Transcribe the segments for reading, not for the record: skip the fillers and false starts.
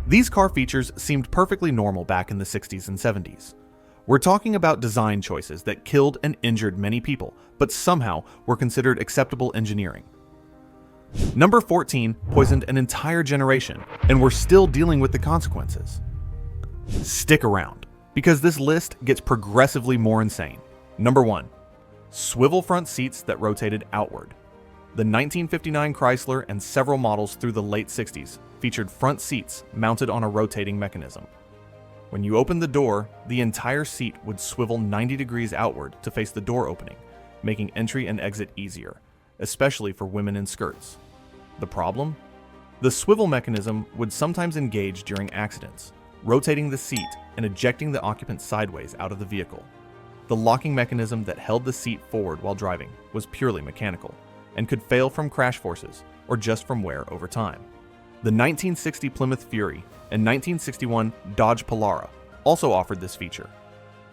These car features seemed perfectly normal back in the 60s and 70s. We're talking about design choices that killed and injured many people, but somehow were considered acceptable engineering. Number 14 poisoned an entire generation, and we're still dealing with the consequences. Stick around, because this list gets progressively more insane. Number 1. Swivel front seats that rotated outward. The 1959 Chrysler and several models through the late 60s featured front seats mounted on a rotating mechanism. When you opened the door, the entire seat would swivel 90 degrees outward to face the door opening, making entry and exit easier, especially for women in skirts. The problem? The swivel mechanism would sometimes engage during accidents, rotating the seat and ejecting the occupant sideways out of the vehicle. The locking mechanism that held the seat forward while driving was purely mechanical and could fail from crash forces or just from wear over time. The 1960 Plymouth Fury and 1961 Dodge Polara also offered this feature.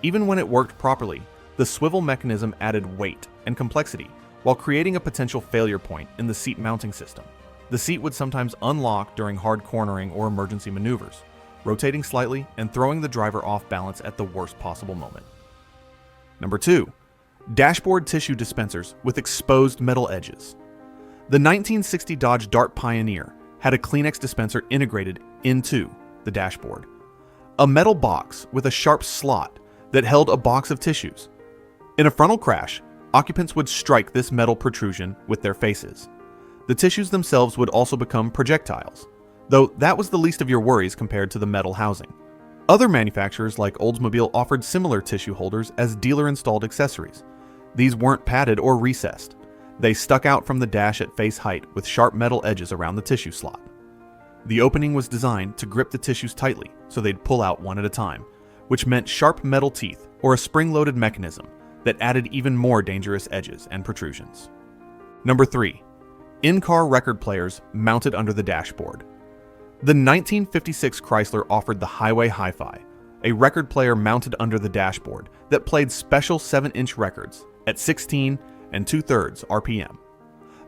Even when it worked properly, the swivel mechanism added weight and complexity while creating a potential failure point in the seat mounting system. The seat would sometimes unlock during hard cornering or emergency maneuvers, rotating slightly and throwing the driver off balance at the worst possible moment. Number 2. Dashboard tissue dispensers with exposed metal edges. The 1960 Dodge Dart Pioneer had a Kleenex dispenser integrated into the dashboard. A metal box with a sharp slot that held a box of tissues. In a frontal crash, occupants would strike this metal protrusion with their faces. The tissues themselves would also become projectiles, though that was the least of your worries compared to the metal housing. Other manufacturers like Oldsmobile offered similar tissue holders as dealer-installed accessories. These weren't padded or recessed. They stuck out from the dash at face height with sharp metal edges around the tissue slot. The opening was designed to grip the tissues tightly so they'd pull out one at a time, which meant sharp metal teeth or a spring-loaded mechanism that added even more dangerous edges and protrusions. Number 3. In-car record players mounted under the dashboard. The 1956 Chrysler offered the Highway Hi-Fi, a record player mounted under the dashboard that played special 7-inch records at 16 and 2/3 RPM.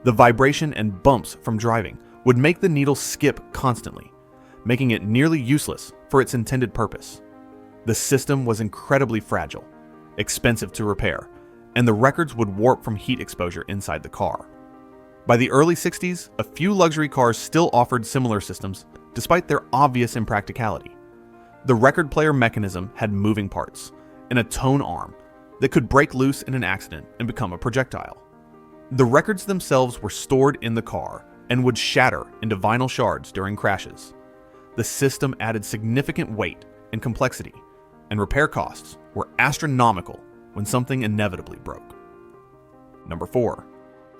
The vibration and bumps from driving would make the needle skip constantly, making it nearly useless for its intended purpose. The system was incredibly fragile, expensive to repair, and the records would warp from heat exposure inside the car. By the early 60s, a few luxury cars still offered similar systems, despite their obvious impracticality. The record player mechanism had moving parts and a tone arm that could break loose in an accident and become a projectile. The records themselves were stored in the car and would shatter into vinyl shards during crashes. The system added significant weight and complexity, and repair costs were astronomical when something inevitably broke. Number 4.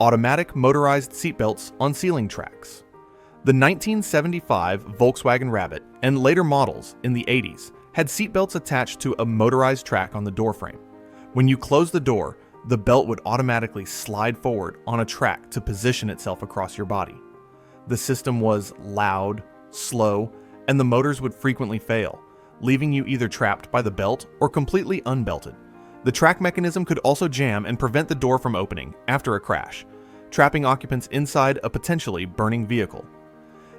Automatic motorized seatbelts on ceiling tracks. The 1975 Volkswagen Rabbit and later models in the 80s had seatbelts attached to a motorized track on the doorframe. When you closed the door, the belt would automatically slide forward on a track to position itself across your body. The system was loud, slow, and the motors would frequently fail, leaving you either trapped by the belt or completely unbelted. The track mechanism could also jam and prevent the door from opening after a crash, trapping occupants inside a potentially burning vehicle.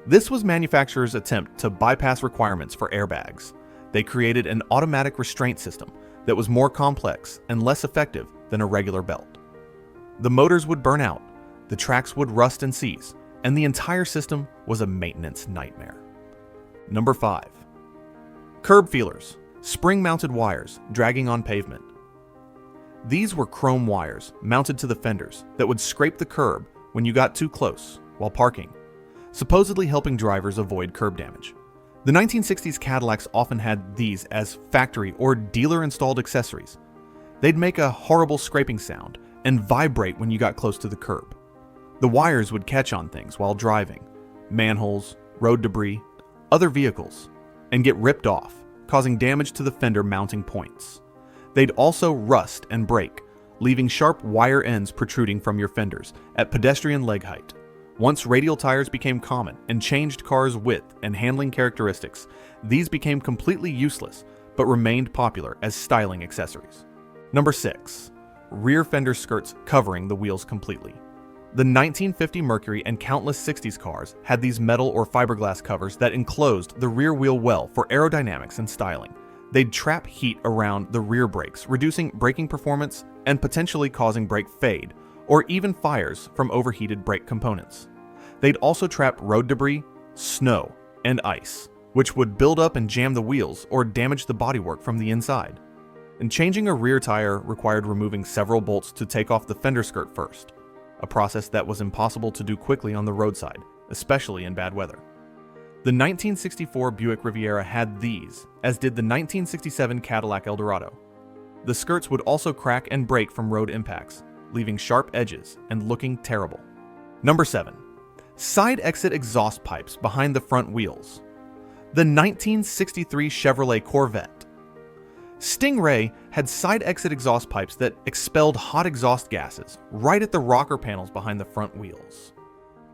This was manufacturers' attempt to bypass requirements for airbags. They created an automatic restraint system that was more complex and less effective than a regular belt. The motors would burn out, the tracks would rust and seize, and the entire system was a maintenance nightmare. Number 5. Curb feelers, spring-mounted wires dragging on pavement. These were chrome wires mounted to the fenders that would scrape the curb when you got too close while parking, supposedly helping drivers avoid curb damage. The 1960s Cadillacs often had these as factory or dealer-installed accessories. They'd make a horrible scraping sound and vibrate when you got close to the curb. The wires would catch on things while driving, manholes, road debris, other vehicles, and get ripped off, causing damage to the fender mounting points. They'd also rust and break, leaving sharp wire ends protruding from your fenders at pedestrian leg height. Once radial tires became common and changed cars' width and handling characteristics, these became completely useless but remained popular as styling accessories. Number 6. Rear fender skirts covering the wheels completely. The 1950 Mercury and countless 60s cars had these metal or fiberglass covers that enclosed the rear wheel well for aerodynamics and styling. They'd trap heat around the rear brakes, reducing braking performance and potentially causing brake fade, or even fires from overheated brake components. They'd also trap road debris, snow, and ice, which would build up and jam the wheels or damage the bodywork from the inside. And changing a rear tire required removing several bolts to take off the fender skirt first, a process that was impossible to do quickly on the roadside, especially in bad weather. The 1964 Buick Riviera had these, as did the 1967 Cadillac Eldorado. The skirts would also crack and break from road impacts, leaving sharp edges and looking terrible. Number 7. Side exit exhaust pipes behind the front wheels. The 1963 Chevrolet Corvette. Stingray had side exit exhaust pipes that expelled hot exhaust gases right at the rocker panels behind the front wheels.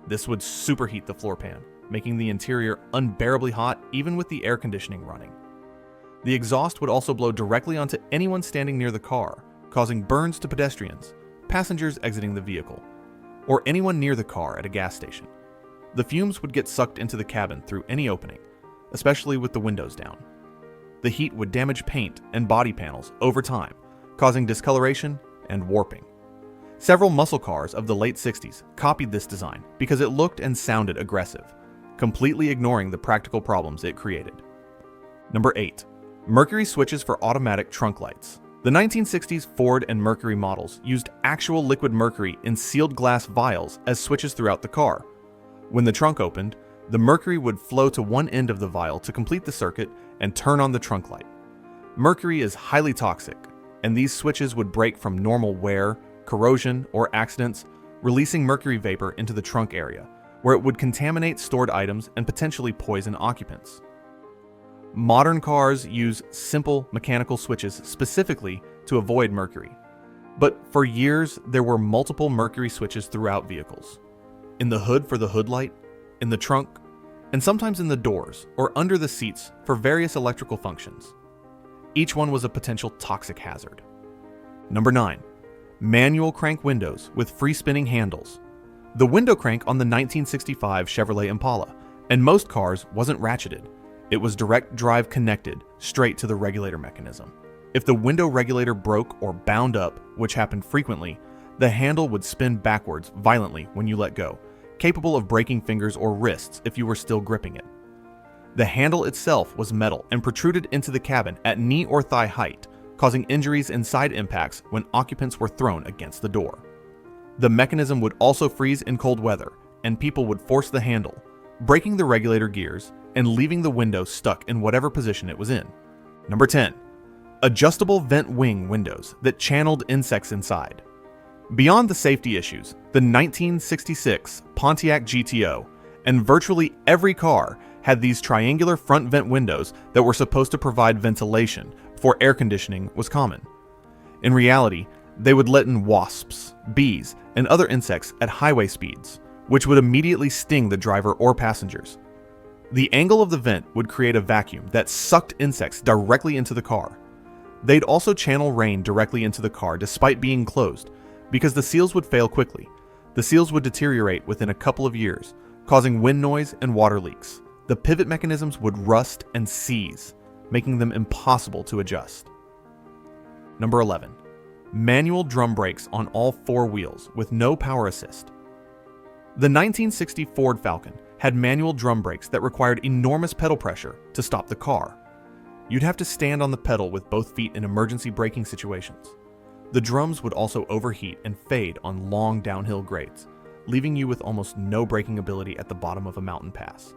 This would superheat the floor pan, making the interior unbearably hot even with the air conditioning running. The exhaust would also blow directly onto anyone standing near the car, causing burns to pedestrians, passengers exiting the vehicle, or anyone near the car at a gas station. The fumes would get sucked into the cabin through any opening, especially with the windows down. The heat would damage paint and body panels over time, causing discoloration and warping. Several muscle cars of the late 60s copied this design because it looked and sounded aggressive, completely ignoring the practical problems it created. Number 8. Mercury switches for automatic trunk lights. The 1960s Ford and Mercury models used actual liquid mercury in sealed glass vials as switches throughout the car. When the trunk opened, the mercury would flow to one end of the vial to complete the circuit and turn on the trunk light. Mercury is highly toxic, and these switches would break from normal wear, corrosion, or accidents, releasing mercury vapor into the trunk area, where it would contaminate stored items and potentially poison occupants. Modern cars use simple mechanical switches specifically to avoid mercury, but for years there were multiple mercury switches throughout vehicles. In the hood for the hood light, in the trunk, and sometimes in the doors or under the seats for various electrical functions. Each one was a potential toxic hazard. Number 9. Manual crank windows with free-spinning handles. The window crank on the 1965 Chevrolet Impala, and most cars, wasn't ratcheted. It was direct drive connected straight to the regulator mechanism. If the window regulator broke or bound up, which happened frequently, the handle would spin backwards violently when you let go, capable of breaking fingers or wrists if you were still gripping it. The handle itself was metal and protruded into the cabin at knee or thigh height, causing injuries and side impacts when occupants were thrown against the door. The mechanism would also freeze in cold weather, and people would force the handle, breaking the regulator gears and leaving the window stuck in whatever position it was in. Number 10. Adjustable vent wing windows that channeled insects inside. Beyond the safety issues, the 1966 Pontiac GTO and virtually every car had these triangular front vent windows that were supposed to provide ventilation before air conditioning was common. In reality, they would let in wasps, bees, and other insects at highway speeds, which would immediately sting the driver or passengers. The angle of the vent would create a vacuum that sucked insects directly into the car. They'd also channel rain directly into the car despite being closed, because the seals would fail quickly. The seals would deteriorate within a couple of years, causing wind noise and water leaks. The pivot mechanisms would rust and seize, making them impossible to adjust. Number 11. Manual drum brakes on all four wheels with no power assist. The 1960 Ford Falcon had manual drum brakes that required enormous pedal pressure to stop the car. You'd have to stand on the pedal with both feet in emergency braking situations. The drums would also overheat and fade on long downhill grades, leaving you with almost no braking ability at the bottom of a mountain pass.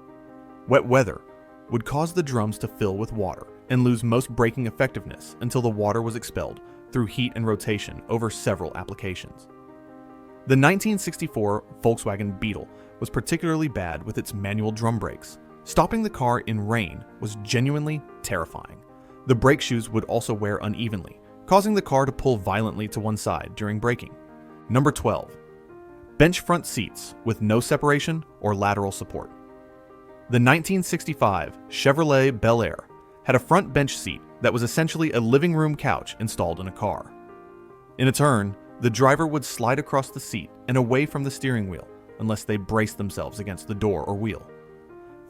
Wet weather would cause the drums to fill with water and lose most braking effectiveness until the water was expelled through heat and rotation over several applications. The 1964 Volkswagen Beetle was particularly bad with its manual drum brakes. Stopping the car in rain was genuinely terrifying. The brake shoes would also wear unevenly, causing the car to pull violently to one side during braking. Number 12. Bench front seats with no separation or lateral support. The 1965 Chevrolet Bel Air had a front bench seat that was essentially a living room couch installed in a car. In a turn, The driver would slide across the seat and away from the steering wheel unless they braced themselves against the door or wheel.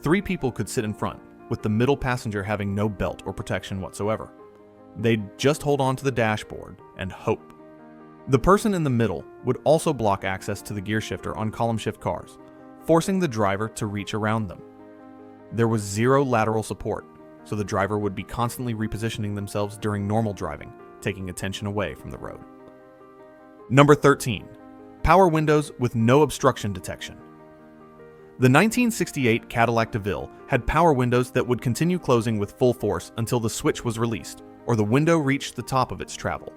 3 people could sit in front, with the middle passenger having no belt or protection whatsoever. They'd just hold on to the dashboard and hope. The person in the middle would also block access to the gear shifter on column shift cars, forcing the driver to reach around them. There was 0 lateral support, so the driver would be constantly repositioning themselves during normal driving, taking attention away from the road. Number 13. Power windows with no obstruction detection. The 1968 Cadillac DeVille had power windows that would continue closing with full force until the switch was released or the window reached the top of its travel.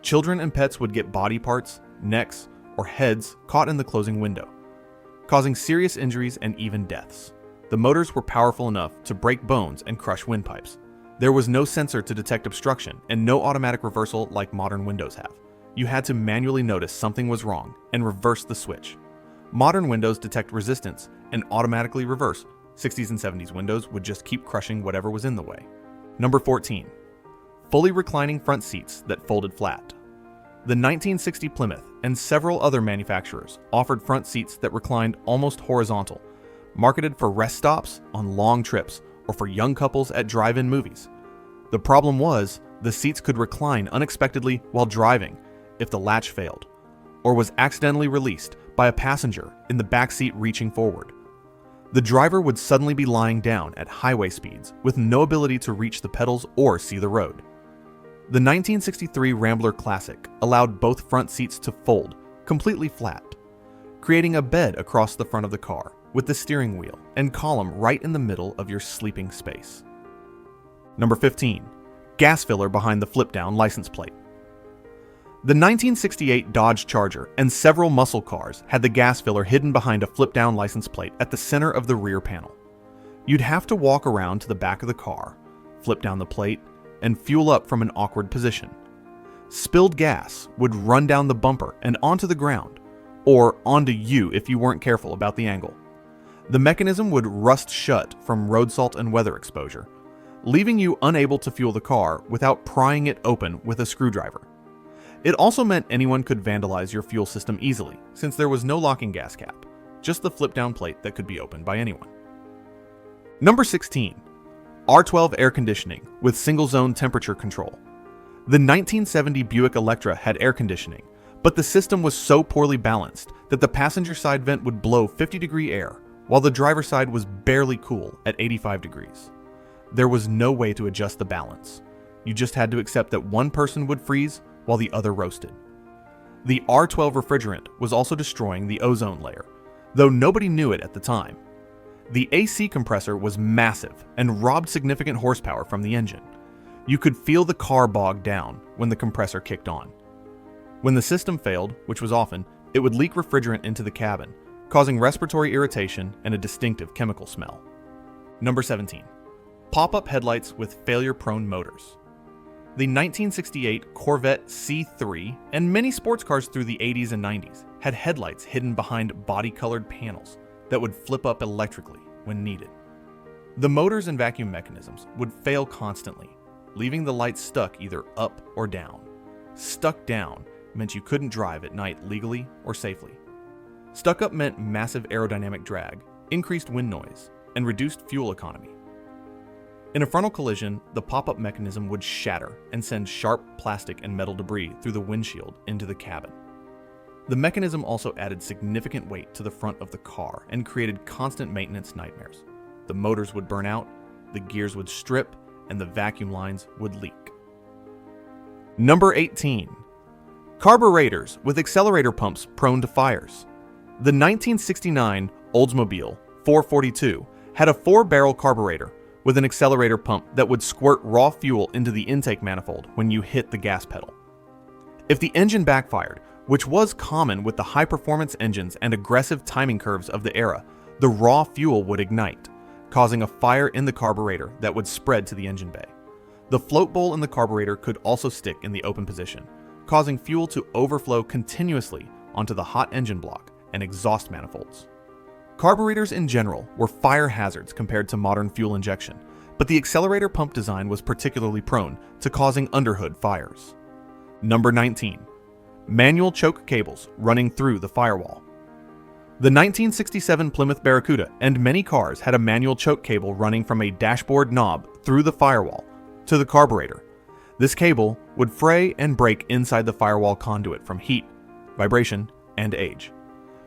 Children and pets would get body parts, necks, or heads caught in the closing window, causing serious injuries and even deaths. The motors were powerful enough to break bones and crush windpipes. There was no sensor to detect obstruction and no automatic reversal like modern windows have. You had to manually notice something was wrong and reverse the switch. Modern windows detect resistance and automatically reverse. 60s and 70s windows would just keep crushing whatever was in the way. Number 14. Fully reclining front seats that folded flat. The 1960 Plymouth and several other manufacturers offered front seats that reclined almost horizontal, marketed for rest stops on long trips or for young couples at drive-in movies. The problem was, the seats could recline unexpectedly while driving if the latch failed, or was accidentally released by a passenger in the back seat reaching forward. The driver would suddenly be lying down at highway speeds with no ability to reach the pedals or see the road. The 1963 Rambler Classic allowed both front seats to fold completely flat, creating a bed across the front of the car with the steering wheel and column right in the middle of your sleeping space. Number 15. Gas filler behind the flip-down license plate. The 1968 Dodge Charger and several muscle cars had the gas filler hidden behind a flip-down license plate at the center of the rear panel. You'd have to walk around to the back of the car, flip down the plate, and fuel up from an awkward position. Spilled gas would run down the bumper and onto the ground, or onto you if you weren't careful about the angle. The mechanism would rust shut from road salt and weather exposure, leaving you unable to fuel the car without prying it open with a screwdriver. It also meant anyone could vandalize your fuel system easily, since there was no locking gas cap, just the flip-down plate that could be opened by anyone. Number 16. R12 air conditioning with single-zone temperature control. The 1970 Buick Electra had air conditioning, but the system was so poorly balanced that the passenger side vent would blow 50-degree air, while the driver's side was barely cool at 85 degrees. There was no way to adjust the balance. You just had to accept that one person would freeze while the other roasted. The R12 refrigerant was also destroying the ozone layer, though nobody knew it at the time. The AC compressor was massive and robbed significant horsepower from the engine. You could feel the car bog down when the compressor kicked on. When the system failed, which was often, it would leak refrigerant into the cabin, causing respiratory irritation and a distinctive chemical smell. Number 17. Pop-up headlights with failure-prone motors. The 1968 Corvette C3 and many sports cars through the 80s and 90s had headlights hidden behind body-colored panels that would flip up electrically when needed. The motors and vacuum mechanisms would fail constantly, leaving the lights stuck either up or down. Stuck down meant you couldn't drive at night legally or safely. Stuck up meant massive aerodynamic drag, increased wind noise, and reduced fuel economy. In a frontal collision, the pop-up mechanism would shatter and send sharp plastic and metal debris through the windshield into the cabin. The mechanism also added significant weight to the front of the car and created constant maintenance nightmares. The motors would burn out, the gears would strip, and the vacuum lines would leak. Number 18. Carburetors with accelerator pumps prone to fires. The 1969 Oldsmobile 442 had a 4-barrel carburetor with an accelerator pump that would squirt raw fuel into the intake manifold when you hit the gas pedal. If the engine backfired, which was common with the high-performance engines and aggressive timing curves of the era, the raw fuel would ignite, causing a fire in the carburetor that would spread to the engine bay. The float bowl in the carburetor could also stick in the open position, causing fuel to overflow continuously onto the hot engine block and exhaust manifolds. Carburetors in general were fire hazards compared to modern fuel injection, but the accelerator pump design was particularly prone to causing underhood fires. Number 19. manual choke cables running through the firewall. The 1967 Plymouth Barracuda and many cars had a manual choke cable running from a dashboard knob through the firewall to the carburetor. This cable would fray and break inside the firewall conduit from heat, vibration, and age.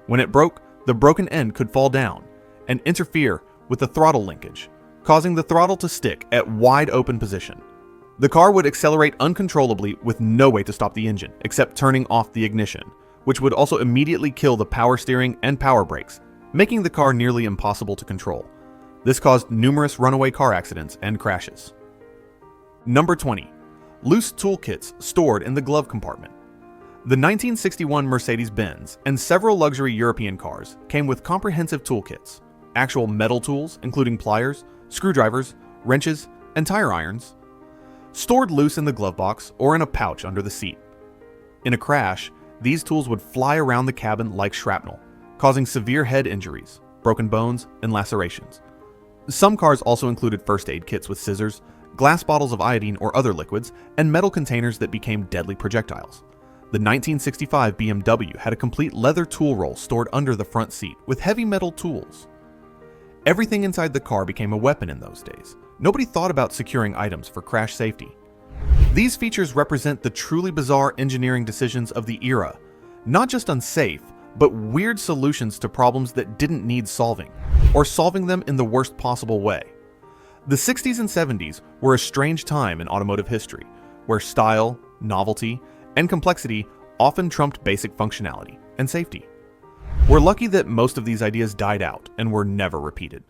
When it broke, the broken end could fall down and interfere with the throttle linkage, causing the throttle to stick at wide open position. The car would accelerate uncontrollably with no way to stop the engine except turning off the ignition, which would also immediately kill the power steering and power brakes, making the car nearly impossible to control. This caused numerous runaway car accidents and crashes. Number 20. Loose toolkits stored in the glove compartment. The 1961 Mercedes-Benz and several luxury European cars came with comprehensive toolkits, actual metal tools including pliers, screwdrivers, wrenches, and tire irons, stored loose in the glove box or in a pouch under the seat. In a crash, these tools would fly around the cabin like shrapnel, causing severe head injuries, broken bones, and lacerations. Some cars also included first aid kits with scissors, glass bottles of iodine or other liquids, and metal containers that became deadly projectiles. The 1965 BMW had a complete leather tool roll stored under the front seat with heavy metal tools. Everything inside the car became a weapon in those days. Nobody thought about securing items for crash safety. These features represent the truly bizarre engineering decisions of the era, not just unsafe, but weird solutions to problems that didn't need solving, or solving them in the worst possible way. The 60s and 70s were a strange time in automotive history, where style, novelty, and complexity often trumped basic functionality and safety. We're lucky that most of these ideas died out and were never repeated.